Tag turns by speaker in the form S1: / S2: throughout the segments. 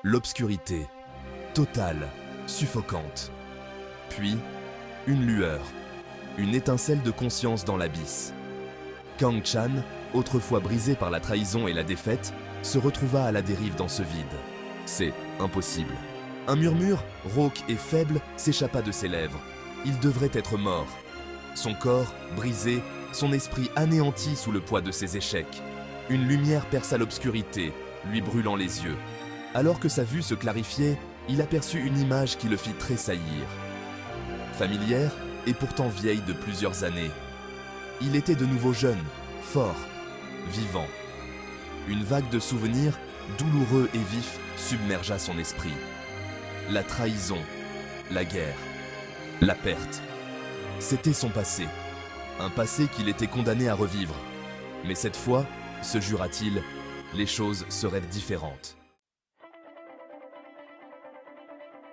S1: L'obscurité, totale, suffocante. Puis, une lueur, une étincelle de conscience dans l'abysse. Kang Chan, autrefois brisé par la trahison et la défaite, se retrouva à la dérive dans ce vide. C'est impossible. Un murmure, rauque et faible, s'échappa de ses lèvres. Il devrait être mort. Son corps, brisé, son esprit anéanti sous le poids de ses échecs. Une lumière perça l'obscurité, lui brûlant les yeux. Alors que sa vue se clarifiait, il aperçut une image qui le fit tressaillir. Familière et pourtant vieille de plusieurs années. Il était de nouveau jeune, fort, vivant. Une vague de souvenirs, douloureux et vifs, submergea son esprit. La trahison, la guerre, la perte. C'était son passé. Un passé qu'il était condamné à revivre. Mais cette fois, se jura-t-il, les choses seraient différentes.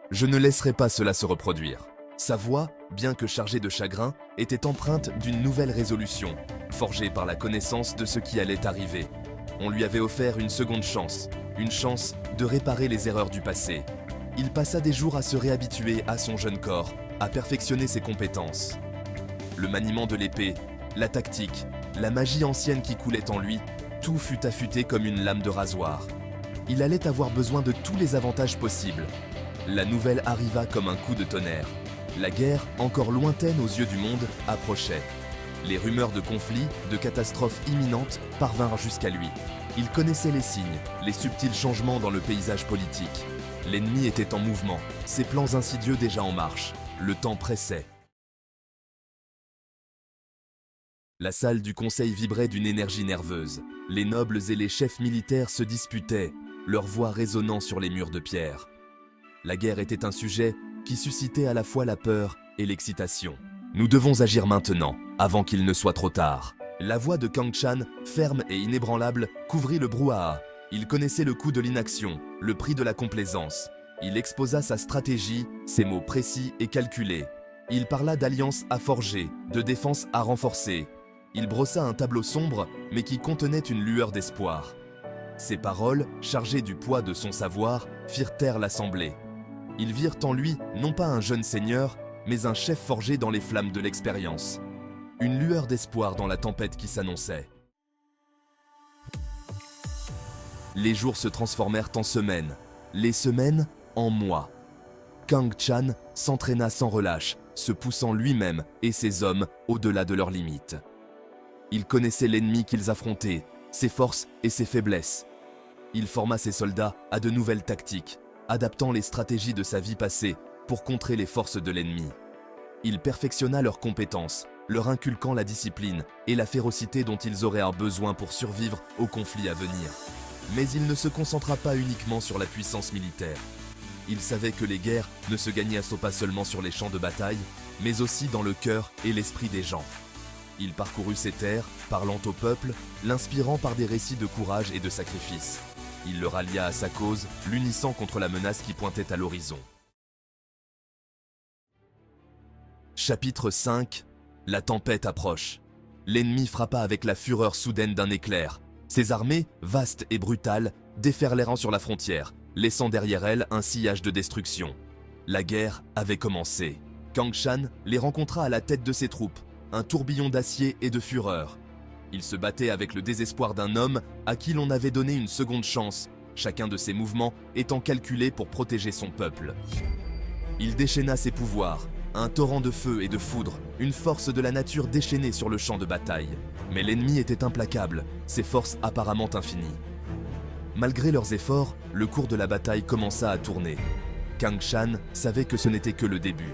S1: Je ne laisserai pas cela se reproduire. Sa voix, bien que chargée de chagrin, était empreinte d'une nouvelle résolution, forgée par la connaissance de ce qui allait arriver. On lui avait offert une seconde chance, une chance de réparer les erreurs du passé. Il passa des jours à se réhabituer à son jeune corps, à perfectionner ses compétences. Le maniement de l'épée, la tactique, la magie ancienne qui coulait en lui, tout fut affûté comme une lame de rasoir. Il allait avoir besoin de tous les avantages possibles. La nouvelle arriva comme un coup de tonnerre. La guerre, encore lointaine aux yeux du monde, approchait. Les rumeurs de conflits, de catastrophes imminentes parvinrent jusqu'à lui. Il connaissait les signes, les subtils changements dans le paysage politique. L'ennemi était en mouvement, ses plans insidieux déjà en marche. Le temps pressait. La salle du conseil vibrait d'une énergie nerveuse. Les nobles et les chefs militaires se disputaient, leurs voix résonnant sur les murs de pierre. La guerre était un sujet qui suscitait à la fois la peur et l'excitation. Nous devons agir maintenant, avant qu'il ne soit trop tard. La voix de Kang Chan, ferme et inébranlable, couvrit le brouhaha. Il connaissait le coût de l'inaction, le prix de la complaisance. Il exposa sa stratégie, ses mots précis et calculés. Il parla d'alliances à forger, de défense à renforcer. Il brossa un tableau sombre, mais qui contenait une lueur d'espoir. Ses paroles, chargées du poids de son savoir, firent taire l'assemblée. Ils virent en lui non pas un jeune seigneur, mais un chef forgé dans les flammes de l'expérience. Une lueur d'espoir dans la tempête qui s'annonçait. Les jours se transformèrent en semaines, les semaines en mois. Kang Chan s'entraîna sans relâche, se poussant lui-même et ses hommes au-delà de leurs limites. Il connaissait l'ennemi qu'ils affrontaient, ses forces et ses faiblesses. Il forma ses soldats à de nouvelles tactiques, adaptant les stratégies de sa vie passée pour contrer les forces de l'ennemi. Il perfectionna leurs compétences, leur inculquant la discipline et la férocité dont ils auraient un besoin pour survivre aux conflits à venir. Mais il ne se concentra pas uniquement sur la puissance militaire. Il savait que les guerres ne se gagnaient pas seulement sur les champs de bataille, mais aussi dans le cœur et l'esprit des gens. Il parcourut ces terres, parlant au peuple, l'inspirant par des récits de courage et de sacrifice. Il le rallia à sa cause, l'unissant contre la menace qui pointait à l'horizon. Chapitre 5. La tempête approche. L'ennemi frappa avec la fureur soudaine d'un éclair. Ses armées, vastes et brutales, déferlèrent sur la frontière, laissant derrière elles un sillage de destruction. La guerre avait commencé. Kang Chan les rencontra à la tête de ses troupes, un tourbillon d'acier et de fureur. Il se battait avec le désespoir d'un homme à qui l'on avait donné une seconde chance, chacun de ses mouvements étant calculé pour protéger son peuple. Il déchaîna ses pouvoirs, un torrent de feu et de foudre, une force de la nature déchaînée sur le champ de bataille. Mais l'ennemi était implacable, ses forces apparemment infinies. Malgré leurs efforts, le cours de la bataille commença à tourner. Kang Chan savait que ce n'était que le début.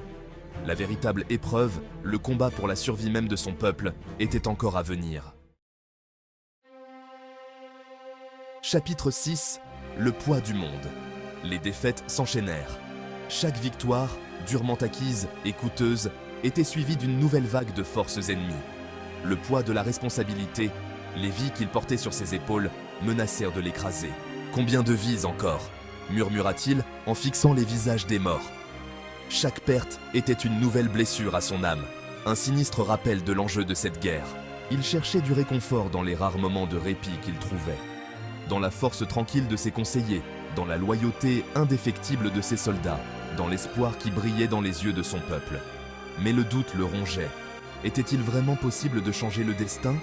S1: La véritable épreuve, le combat pour la survie même de son peuple, était encore à venir. Chapitre 6. Le poids du monde. Les défaites s'enchaînèrent. Chaque victoire, durement acquise et coûteuse, était suivie d'une nouvelle vague de forces ennemies. Le poids de la responsabilité, les vies qu'il portait sur ses épaules, menacèrent de l'écraser. « Combien de vies encore ?» murmura-t-il en fixant les visages des morts. Chaque perte était une nouvelle blessure à son âme, un sinistre rappel de l'enjeu de cette guerre. Il cherchait du réconfort dans les rares moments de répit qu'il trouvait. Dans la force tranquille de ses conseillers, dans la loyauté indéfectible de ses soldats, dans l'espoir qui brillait dans les yeux de son peuple. Mais le doute le rongeait. Était-il vraiment possible de changer le destin?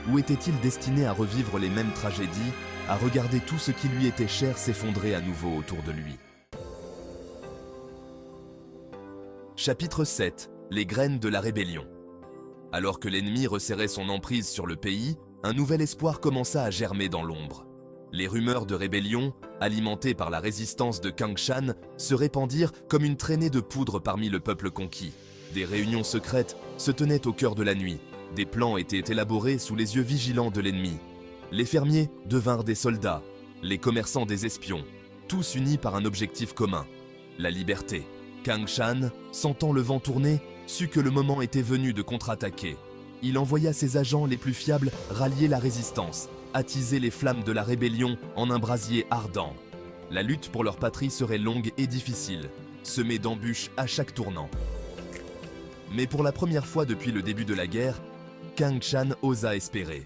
S1: Ou était-il destiné à revivre les mêmes tragédies, à regarder tout ce qui lui était cher s'effondrer à nouveau autour de lui? Chapitre 7. Les graines de la rébellion. Alors que l'ennemi resserrait son emprise sur le pays, un nouvel espoir commença à germer dans l'ombre. Les rumeurs de rébellion, alimentées par la résistance de Kang Chan, se répandirent comme une traînée de poudre parmi le peuple conquis. Des réunions secrètes se tenaient au cœur de la nuit. Des plans étaient élaborés sous les yeux vigilants de l'ennemi. Les fermiers devinrent des soldats, les commerçants des espions, tous unis par un objectif commun, la liberté. Kang Chan, sentant le vent tourner, sut que le moment était venu de contre-attaquer. Il envoya ses agents les plus fiables rallier la résistance, attiser les flammes de la rébellion en un brasier ardent. La lutte pour leur patrie serait longue et difficile, semée d'embûches à chaque tournant. Mais pour la première fois depuis le début de la guerre, Kang Chan osa espérer.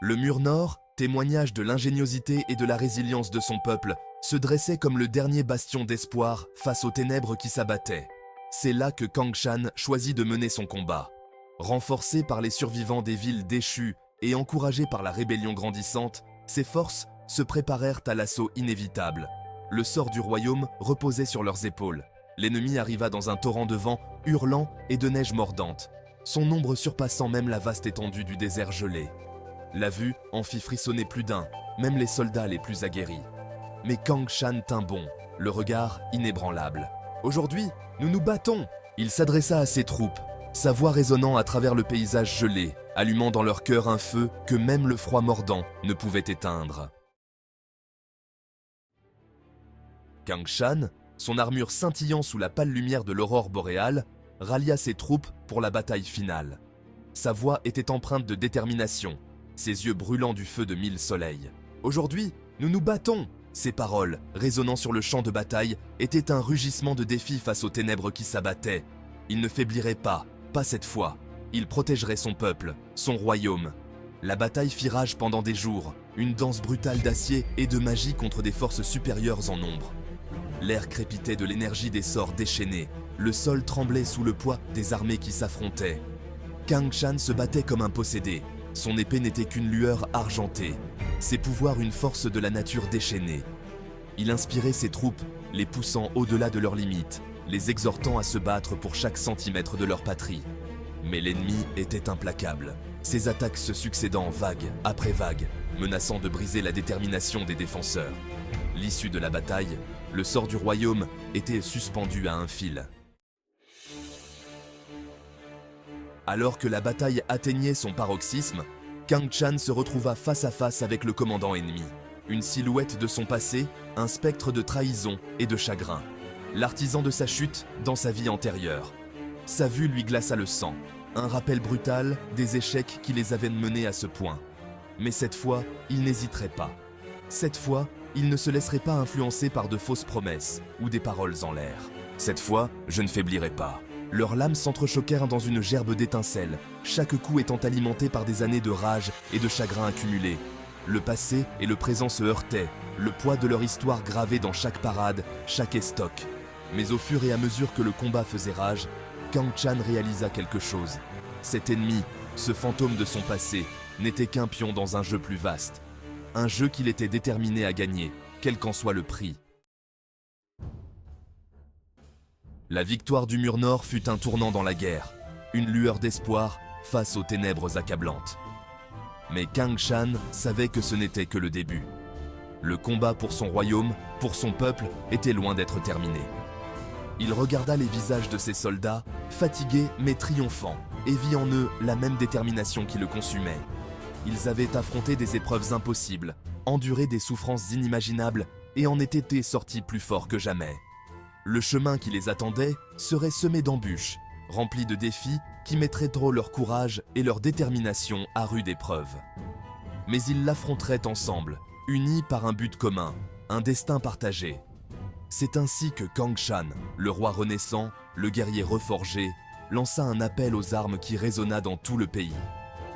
S1: Le mur nord, témoignage de l'ingéniosité et de la résilience de son peuple, se dressait comme le dernier bastion d'espoir face aux ténèbres qui s'abattaient. C'est là que Kang Chan choisit de mener son combat. Renforcé par les survivants des villes déchues et encouragé par la rébellion grandissante, ses forces se préparèrent à l'assaut inévitable. Le sort du royaume reposait sur leurs épaules. L'ennemi arriva dans un torrent de vent hurlant et de neige mordante, son nombre surpassant même la vaste étendue du désert gelé. La vue en fit frissonner plus d'un, même les soldats les plus aguerris. Mais Kang Chan tint bon, le regard inébranlable. « Aujourd'hui, nous nous battons !» Il s'adressa à ses troupes, sa voix résonnant à travers le paysage gelé, allumant dans leur cœur un feu que même le froid mordant ne pouvait éteindre. Kang Chan, son armure scintillant sous la pâle lumière de l'aurore boréale, rallia ses troupes pour la bataille finale. Sa voix était empreinte de détermination, ses yeux brûlants du feu de 1000 soleils. « Aujourd'hui, nous nous battons !» Ces paroles, résonnant sur le champ de bataille, étaient un rugissement de défi face aux ténèbres qui s'abattaient. Il ne faiblirait pas cette fois. Il protégerait son peuple, son royaume. La bataille fit rage pendant des jours, une danse brutale d'acier et de magie contre des forces supérieures en nombre. L'air crépitait de l'énergie des sorts déchaînés, le sol tremblait sous le poids des armées qui s'affrontaient. Kang Chan se battait comme un possédé, son épée n'était qu'une lueur argentée, ses pouvoirs une force de la nature déchaînée. Il inspirait ses troupes, les poussant au-delà de leurs limites, les exhortant à se battre pour chaque centimètre de leur patrie. Mais l'ennemi était implacable, ses attaques se succédant vague après vague, menaçant de briser la détermination des défenseurs. L'issue de la bataille, le sort du royaume était suspendu à un fil. Alors que la bataille atteignait son paroxysme, Kang Chan se retrouva face à face avec le commandant ennemi. Une silhouette de son passé, un spectre de trahison et de chagrin. L'artisan de sa chute dans sa vie antérieure. Sa vue lui glaça le sang, un rappel brutal des échecs qui les avaient menés à ce point. Mais cette fois, il n'hésiterait pas. Cette fois, il ne se laisserait pas influencer par de fausses promesses ou des paroles en l'air. Cette fois, je ne faiblirai pas. Leurs lames s'entrechoquèrent dans une gerbe d'étincelles, chaque coup étant alimenté par des années de rage et de chagrin accumulés. Le passé et le présent se heurtaient, le poids de leur histoire gravé dans chaque parade, chaque estoc. Mais au fur et à mesure que le combat faisait rage, Kang Chan réalisa quelque chose. Cet ennemi, ce fantôme de son passé, n'était qu'un pion dans un jeu plus vaste. Un jeu qu'il était déterminé à gagner, quel qu'en soit le prix. La victoire du mur nord fut un tournant dans la guerre, une lueur d'espoir face aux ténèbres accablantes. Mais Kang Chan savait que ce n'était que le début. Le combat pour son royaume, pour son peuple, était loin d'être terminé. Il regarda les visages de ses soldats, fatigués mais triomphants, et vit en eux la même détermination qui le consumait. Ils avaient affronté des épreuves impossibles, enduré des souffrances inimaginables et en étaient sortis plus forts que jamais. Le chemin qui les attendait serait semé d'embûches, rempli de défis qui mettraient trop leur courage et leur détermination à rude épreuve. Mais ils l'affronteraient ensemble, unis par un but commun, un destin partagé. C'est ainsi que Kang Chan, le roi renaissant, le guerrier reforgé, lança un appel aux armes qui résonna dans tout le pays.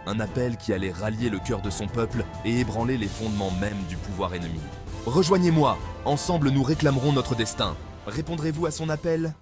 S1: Un appel qui allait rallier le cœur de son peuple et ébranler les fondements même du pouvoir ennemi. Rejoignez-moi, ensemble nous réclamerons notre destin. Répondrez-vous à son appel ?